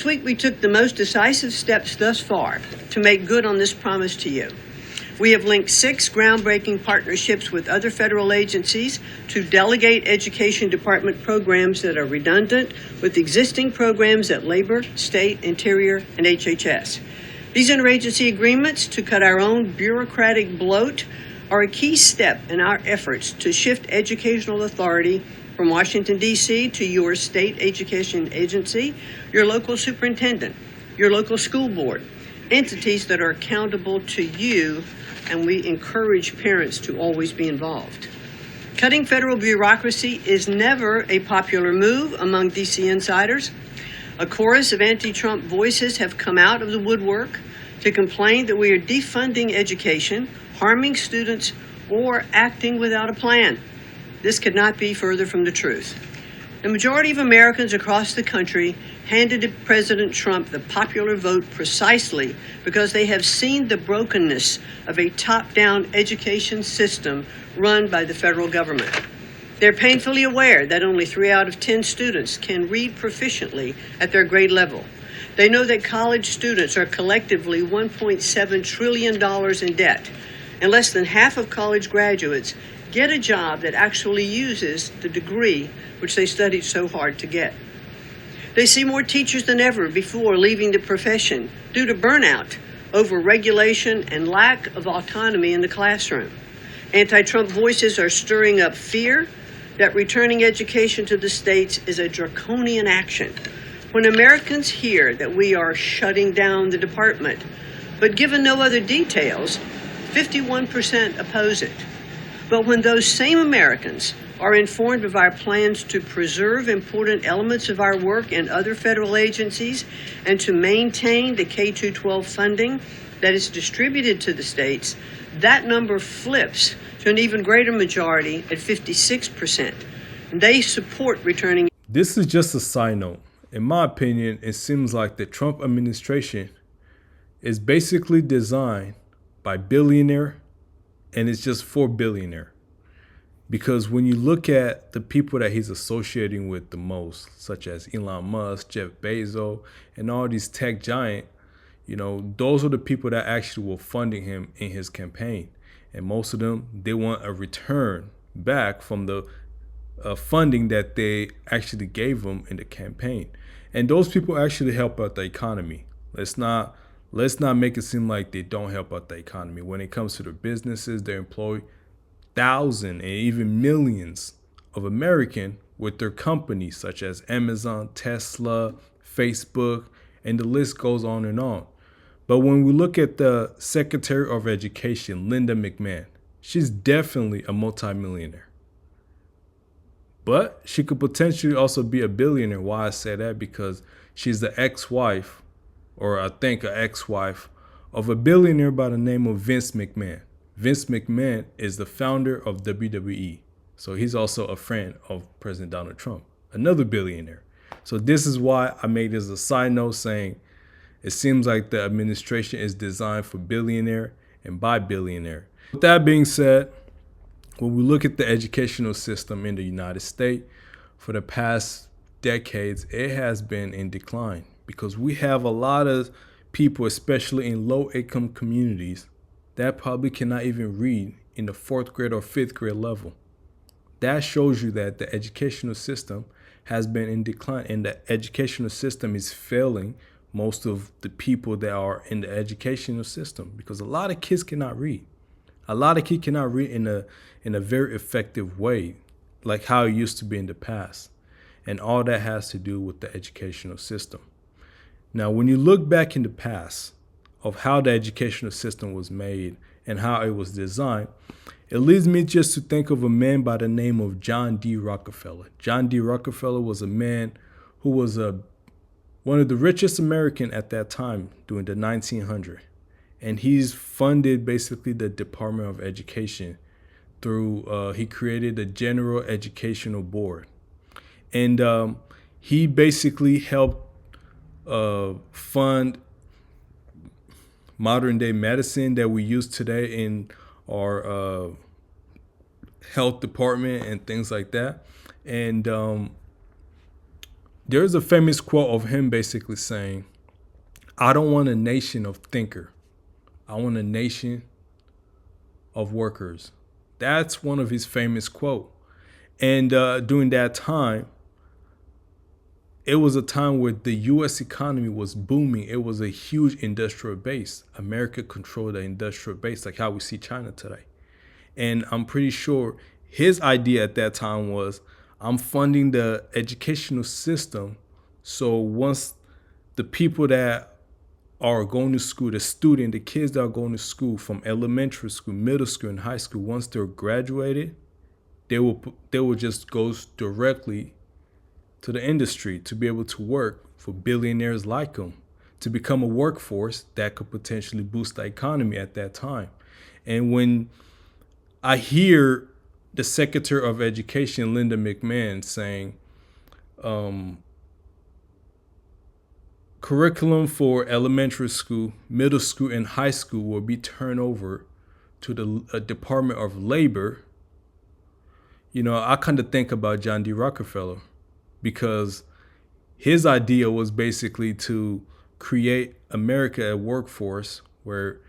This week we took the most decisive steps thus far to make good on this promise to you. We have linked 6 groundbreaking partnerships with other federal agencies to delegate Education Department programs that are redundant with existing programs at Labor, State, Interior, and HHS. These interagency agreements to cut our own bureaucratic bloat are a key step in our efforts to shift educational authority from Washington, D.C. to your state education agency, your local superintendent, your local school board, entities that are accountable to you, and we encourage parents to always be involved. Cutting federal bureaucracy is never a popular move among D.C. insiders. A chorus of anti-Trump voices have come out of the woodwork to complain that we are defunding education, harming students, or acting without a plan. This could not be further from the truth. The majority of Americans across the country handed President Trump the popular vote precisely because they have seen the brokenness of a top-down education system run by the federal government. They're painfully aware that only 3 out of 10 students can read proficiently at their grade level. They know that college students are collectively $1.7 trillion in debt, and less than half of college graduates get a job that actually uses the degree which they studied so hard to get. They see more teachers than ever before leaving the profession due to burnout, over-regulation, and lack of autonomy in the classroom. Anti-Trump voices are stirring up fear that returning education to the states is a draconian action. When Americans hear that we are shutting down the department, but given no other details, 51% oppose it. But when those same Americans are informed of our plans to preserve important elements of our work in other federal agencies and to maintain the K-12 funding that is distributed to the states, that number flips to an even greater majority at 56%. They support returning. This is just a side note. In my opinion, it seems like the Trump administration is basically designed by billionaire, and it's just for billionaire. Because when you look at the people that he's associating with the most, such as Elon Musk, Jeff Bezos, and all these tech giants, those are the people that actually were funding him in his campaign. And most of them, they want a return back from the funding that they actually gave him in the campaign. And those people actually help out the economy. Let's not make it seem like they don't help out the economy. When it comes to their businesses, they employ thousands and even millions of Americans with their companies such as Amazon, Tesla, Facebook, and the list goes on and on. But when we look at the Secretary of Education, Linda McMahon, she's definitely a multimillionaire. But she could potentially also be a billionaire. Why I say that? Because she's the ex-wife, or I think an ex-wife, of a billionaire by the name of Vince McMahon. Vince McMahon is the founder of WWE. So he's also a friend of President Donald Trump, another billionaire. So this is why I made this a side note saying it seems like the administration is designed for billionaire and by billionaire. With that being said, when we look at the educational system in the United States, for the past decades, it has been in decline because we have a lot of people, especially in low-income communities, that probably cannot even read in the 4th grade or 5th grade level. That shows you that the educational system has been in decline, and the educational system is failing most of the people that are in the educational system because a lot of kids cannot read. A lot of kids cannot read in a very effective way, like how it used to be in the past. And all that has to do with the educational system. Now, when you look back in the past of how the educational system was made and how it was designed, it leads me just to think of a man by the name of John D. Rockefeller. John D. Rockefeller was a man who was one of the richest Americans at that time during the 1900s. And he's funded basically the Department of Education through, he created the General Educational Board. And he basically helped fund modern day medicine that we use today in our health department and things like that. And There's a famous quote of him basically saying, I don't want a nation of thinker. I want a nation of workers. That's one of his famous quotes. And during that time, it was a time where the U.S. economy was booming. It was a huge industrial base. America controlled the industrial base, like how we see China today. And I'm pretty sure his idea at that time was, I'm funding the educational system. So once the people that are going to school, the kids that are going to school from elementary school, middle school, and high school, once they're graduated, they will just go directly to the industry to be able to work for billionaires like them, to become a workforce that could potentially boost the economy at that time. And when I hear the Secretary of Education, Linda McMahon, saying curriculum for elementary school, middle school, and high school will be turned over to the Department of Labor, I kind of think about John D. Rockefeller, because his idea was basically to create America a workforce where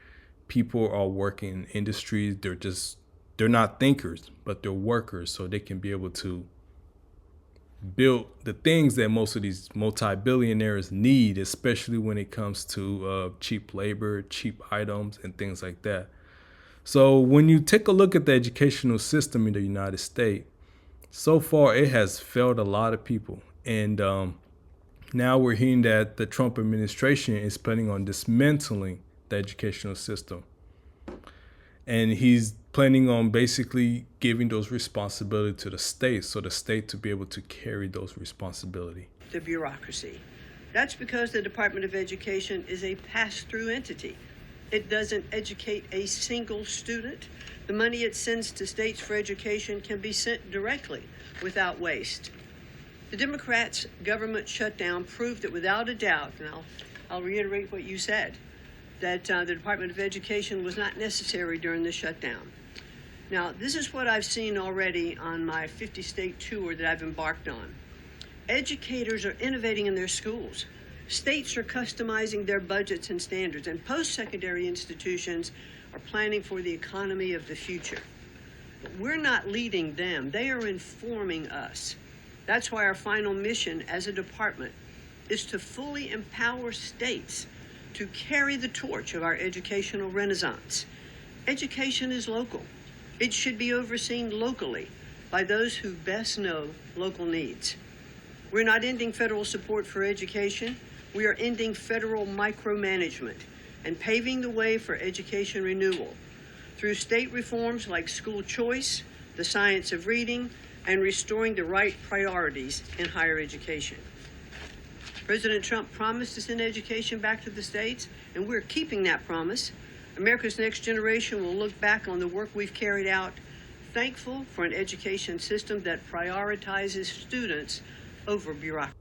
people are working in industries. They're not thinkers, but they're workers, so they can be able to build the things that most of these multi-billionaires need, especially when it comes to cheap labor, cheap items, and things like that. So when you take a look at the educational system in the United States, so far it has failed a lot of people. And now we're hearing that the Trump administration is planning on dismantling the educational system. And he's planning on basically giving those responsibilities to the state, so the state to be able to carry those responsibilities. The bureaucracy. That's because the Department of Education is a pass-through entity. It doesn't educate a single student. The money it sends to states for education can be sent directly without waste. The Democrats' government shutdown proved that without a doubt, and I'll reiterate what you said, that the Department of Education was not necessary during the shutdown. Now, this is what I've seen already on my 50-state tour that I've embarked on. Educators are innovating in their schools. States are customizing their budgets and standards, and post-secondary institutions are planning for the economy of the future. But we're not leading them. They are informing us. That's why our final mission as a department is to fully empower states to carry the torch of our educational renaissance. Education is local. It should be overseen locally by those who best know local needs. We're not ending federal support for education. We are ending federal micromanagement and paving the way for education renewal through state reforms like school choice, the science of reading, and restoring the right priorities in higher education. President Trump promised to send education back to the states, and we're keeping that promise. America's next generation will look back on the work we've carried out, thankful for an education system that prioritizes students over bureaucracy.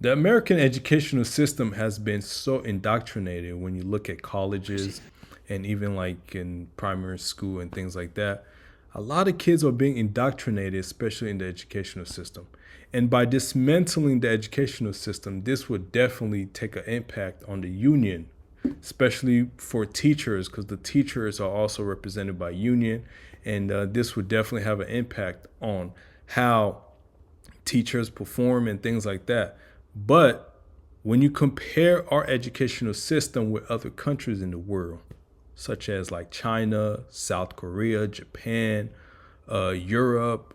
The American educational system has been so indoctrinated when you look at colleges and even like in primary school and things like that. A lot of kids are being indoctrinated, especially in the educational system. And by dismantling the educational system, this would definitely take an impact on the union, especially for teachers, because the teachers are also represented by union. And this would definitely have an impact on how teachers perform and things like that. But when you compare our educational system with other countries in the world, such as like China, South Korea, Japan, Europe,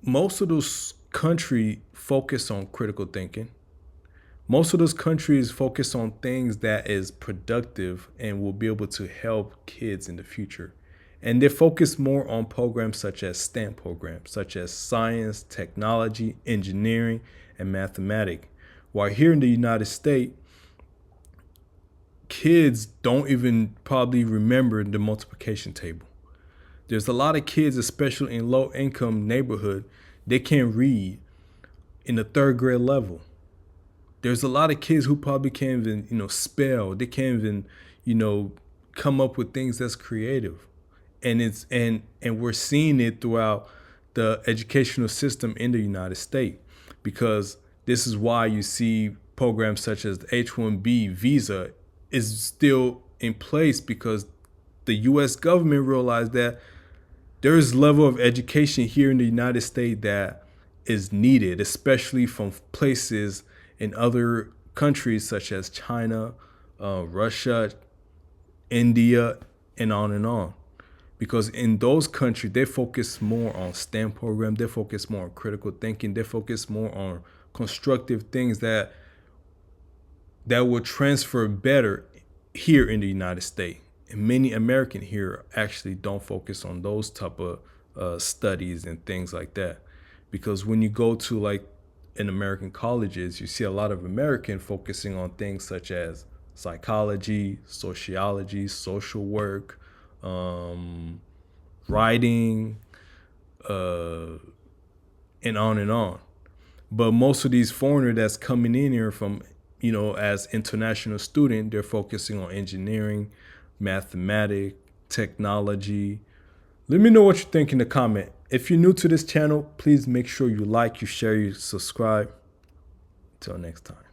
most of those countries focus on critical thinking. Most of those countries focus on things that is productive and will be able to help kids in the future. And they focus more on programs such as STEM programs, such as science, technology, engineering, and mathematics. While here in the United States, kids don't even probably remember the multiplication table. There's a lot of kids, especially in low-income neighborhood, they can't read in the third grade level. There's a lot of kids who probably can't even, spell. They can't even, come up with things that's creative. And we're seeing it throughout the educational system in the United States, because this is why you see programs such as the H-1B visa is still in place, because the U.S. government realized that there is level of education here in the United States that is needed, especially from places in other countries such as China, Russia, India, and on and on. Because in those countries, they focus more on STEM program, they focus more on critical thinking, they focus more on constructive things that will transfer better here in the United States. And many Americans here actually don't focus on those type of studies and things like that. Because when you go to like in American colleges, you see a lot of Americans focusing on things such as psychology, sociology, social work, writing, and on and on. But most of these foreigners that's coming in here from, as international student, they're focusing on engineering, mathematics, technology. Let me know what you think in the comment. If you're new to this channel, please make sure you like, you share, you subscribe. Until next time.